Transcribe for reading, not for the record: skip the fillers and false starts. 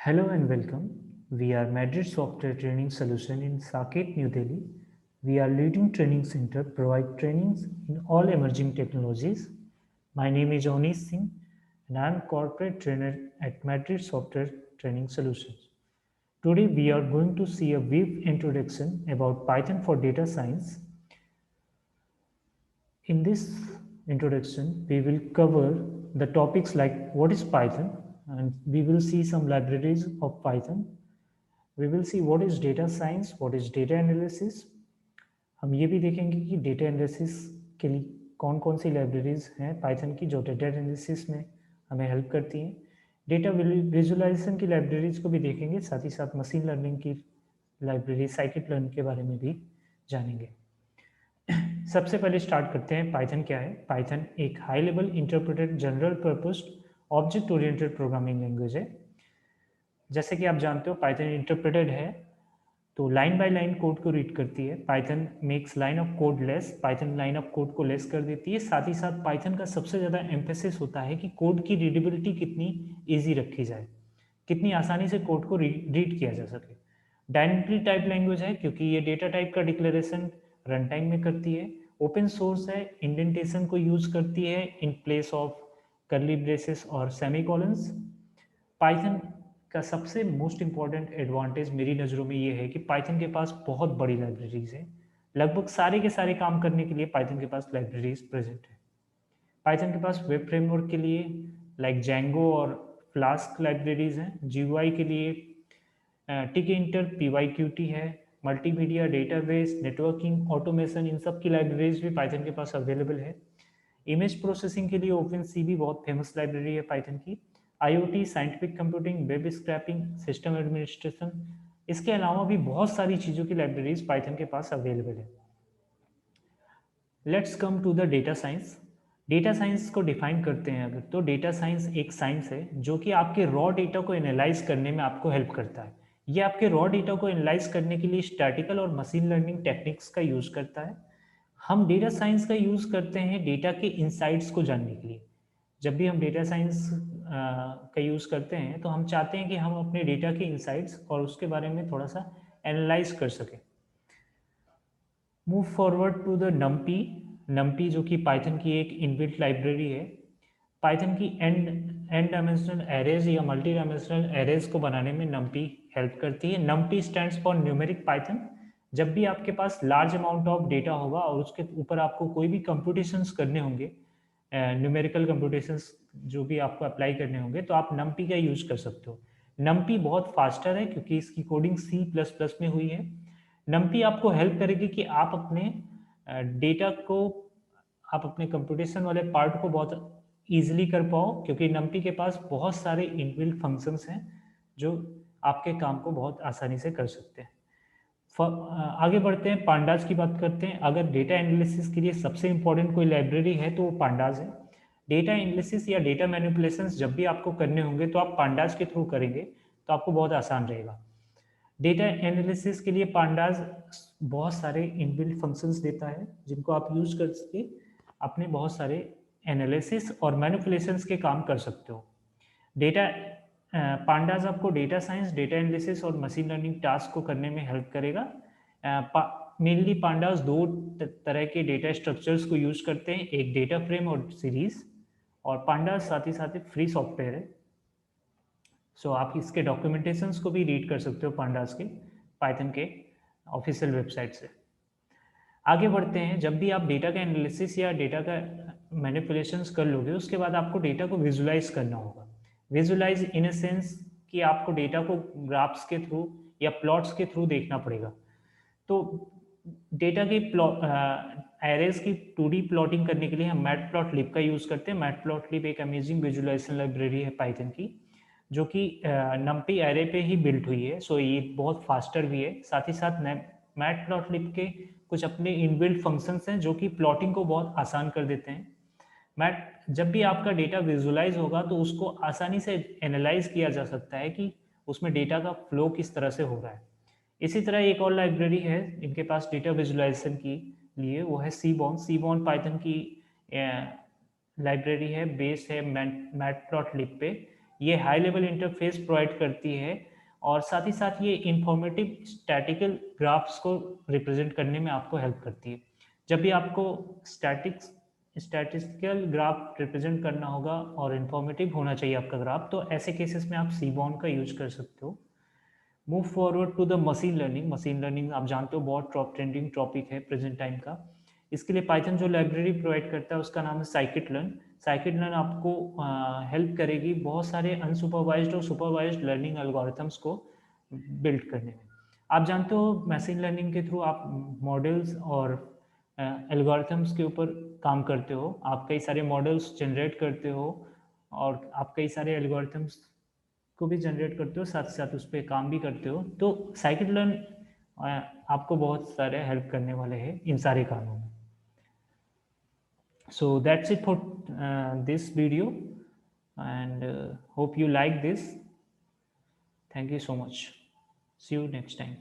Hello and welcome. We are Madrid Software Training Solution in Saket, New Delhi. We are leading training center, provide trainings in all emerging technologies. My name is Onish Singh and I am corporate trainer at Madrid Software Training Solutions. Today we are going to see a brief introduction about Python for data science. In this introduction, we will cover the topics like what is Python, and we will see some libraries of Python. We will see what is data science, what is data analysis. हम ये भी देखेंगे कि data analysis के लिए कौन कौन सी libraries हैं पाइथन की जो डेटा एनालिसिस में हमें हेल्प करती हैं. डेटा विजुअलाइजेशन की लाइब्रेरीज को भी देखेंगे, साथ ही साथ मशीन लर्निंग की लाइब्रेरी साइकिट लर्न के बारे में भी जानेंगे. सबसे पहले स्टार्ट करते हैं पाइथन क्या है. पाइथन एक high level interpreted general purpose object oriented programming language है. जैसे कि आप जानते हो पाइथन इंटरप्रेटेड है तो लाइन बाय लाइन कोड को रीड करती है. Python makes line of code less, Python line of code को लेस कर देती है. साथ ही साथ पाइथन का सबसे ज़्यादा एम्फेसिस होता है कि कोड की रीडेबिलिटी कितनी ईजी रखी जाए, कितनी आसानी से कोड को रीड किया जा सके. डायनेमिकली टाइप लैंग्वेज है क्योंकि ये डेटा टाइप का डिक्लेरेशन रन टाइम में करती है. ओपन सोर्स है, इंडेंटेशन को यूज करती है in place of curly braces और सेमीकोलंस. पाइथन का सबसे मोस्ट इम्पॉर्टेंट एडवांटेज मेरी नज़रों में ये है कि पाइथन के पास बहुत बड़ी लाइब्रेरीज है. लगभग सारे के सारे काम करने के लिए पाइथन के पास लाइब्रेरीज प्रेजेंट है. पाइथन के पास वेब फ्रेमवर्क के लिए लाइक जैंगो और फ्लास्क लाइब्रेरीज हैं. जीयूआई के लिए टिक इंटर पीवाईक्यूटी है. मल्टीमीडिया, डेटाबेस, नेटवर्किंग, ऑटोमेशन, इन सब की लाइब्रेरीज भी पाइथन के पास अवेलेबल है. इमेज प्रोसेसिंग के लिए ओपन सी भी बहुत फेमस लाइब्रेरी है पाइथन की. IoT, scientific computing, web scrapping, system administration, इसके अलावा भी बहुत सारी चीज़ों की लाइब्रेरीज पाइथन के पास अवेलेबल है. Let's come to the data science. Data science को डिफाइन करते हैं अगर, तो डेटा साइंस एक साइंस है जो कि आपके रॉ डेटा को एनालाइज करने में आपको हेल्प करता है. ये आपके रॉ डेटा को एनालाइज करने के लिए स्टैटिकल और मशीन लर्निंग टेक्निक्स का यूज़ करता है. हम डेटा साइंस का यूज़ करते हैं डेटा के इनसाइट्स को जानने के लिए. जब भी हम डेटा साइंस का यूज़ करते हैं तो हम चाहते हैं कि हम अपने डेटा के इनसाइट्स और उसके बारे में थोड़ा सा एनालाइज कर सकें. Move forward to the NumPy. NumPy जो कि पाइथन की एक इनबिल्ट लाइब्रेरी है. पाइथन की एंड डायमेंशनल एरेज या मल्टी डायमेंशनल एरेज को बनाने में नम्पी हेल्प करती है. NumPy stands for numeric Python. जब भी आपके पास लार्ज अमाउंट ऑफ डेटा होगा और उसके ऊपर आपको कोई भी कंप्यूटेशंस करने होंगे, न्यूमेरिकल कंप्यूटेशंस जो भी आपको अप्लाई करने होंगे, तो आप नम्पी का यूज कर सकते हो. नम्पी बहुत फास्टर है क्योंकि इसकी कोडिंग C++ में हुई है. नम्पी आपको हेल्प करेगी कि आप अपने डेटा को, आप अपने कंप्यूटेशन वाले पार्ट को बहुत ईजिली कर पाओ क्योंकि नम्पी के पास बहुत सारे इनबिल्ट फंक्शंस हैं जो आपके काम को बहुत आसानी से कर सकते हैं. आगे बढ़ते हैं, पांडास की बात करते हैं. अगर डेटा एनालिसिस के लिए सबसे इंपॉर्टेंट कोई लाइब्रेरी है तो वो पांडास है. डेटा एनालिसिस या डेटा मैनिपुलेशंस जब भी आपको करने होंगे तो आप पांडास के थ्रू करेंगे तो आपको बहुत आसान रहेगा. डेटा एनालिसिस के लिए पांडास बहुत सारे इनबिल्ट फंक्शंस देता है जिनको आप यूज करके अपने बहुत सारे एनालिसिस और मैनिपुलेशंस के काम कर सकते हो. डेटा पांडास आपको डेटा साइंस, डेटा एनालिसिस और मशीन लर्निंग टास्क को करने में हेल्प करेगा. मेनली पांडास दो तरह के डेटा स्ट्रक्चर्स को यूज करते हैं, एक डेटा फ्रेम और सीरीज. और पांडास साथ ही साथ फ्री सॉफ्टवेयर है. सो आप इसके डॉक्यूमेंटेशंस को भी रीड कर सकते हो पांडास के, पाइथन के ऑफिशियल वेबसाइट से. आगे बढ़ते हैं, जब भी आप डेटा का एनालिसिस या डेटा का मैनिपुलेशंस कर लोगे उसके बाद आपको डेटा को विजुलाइज करना होगा. विजुलाइज इन अ सेंस कि आपको डेटा को ग्राफ्स के थ्रू या प्लॉट्स के थ्रू देखना पड़ेगा. तो डेटा के एरेज की 2D प्लॉटिंग करने के लिए हम मैटप्लॉटलिब का यूज़ करते हैं. मैटप्लॉटलिब एक अमेजिंग विजुलाइजेशन लाइब्रेरी है पाइथन की जो कि नम्पी एरे पे ही बिल्ट हुई है. सो ये बहुत फास्टर भी है. साथ ही साथ मैटप्लॉटलिब के कुछ अपने इनबिल्ट फंक्शंस हैं जो कि प्लॉटिंग को बहुत आसान कर देते हैं. मैट जब भी आपका डेटा विजुलाइज होगा तो उसको आसानी से एनालाइज किया जा सकता है कि उसमें डेटा का फ्लो किस तरह से हो रहा है. इसी तरह एक और लाइब्रेरी है इनके पास डेटा विजुलाइजेशन की लिए, वो है सीबॉन. सीबॉन पाइथन की लाइब्रेरी है, बेस है मैटप्लॉटलिब पे. ये हाई लेवल इंटरफेस प्रोवाइड करती है और साथ ही साथ ये इंफॉर्मेटिव स्टैटिकल ग्राफ्स को रिप्रेजेंट करने में आपको हेल्प करती है। जब भी आपको स्टैटिस्टिकल ग्राफ रिप्रेजेंट करना होगा और इंफॉर्मेटिव होना चाहिए आपका ग्राफ, तो ऐसे केसेस में आप सीबॉर्न का यूज कर सकते हो। Move forward to the machine learning. Machine learning आप जानते हो बहुत ट्रेंडिंग टॉपिक है प्रेजेंट टाइम का। इसके लिए पाइथन जो लाइब्रेरी प्रोवाइड करता है उसका नाम है साइकिट लर्न। साइकिट लर्न आपको हेल्प करेगी बहुत सारे अनसुपरवाइज्ड और सुपरवाइज्ड लर्निंग एल्गोरिथम्स को बिल्ड करने में। आप जानते हो मशीन लर्निंग के थ्रू आप मॉडल्स और एल्गोरिथम्स के ऊपर काम करते हो, आप कई सारे मॉडल्स जनरेट करते हो और आप कई सारे एल्गोरिथम्स को भी जनरेट करते हो, साथ साथ उस पर काम भी करते हो। तो साइकिट लर्न आपको बहुत सारे हेल्प करने वाले हैं इन सारे कामों में। So that's it for this video, and hope you like this. Thank you so much. See you next time.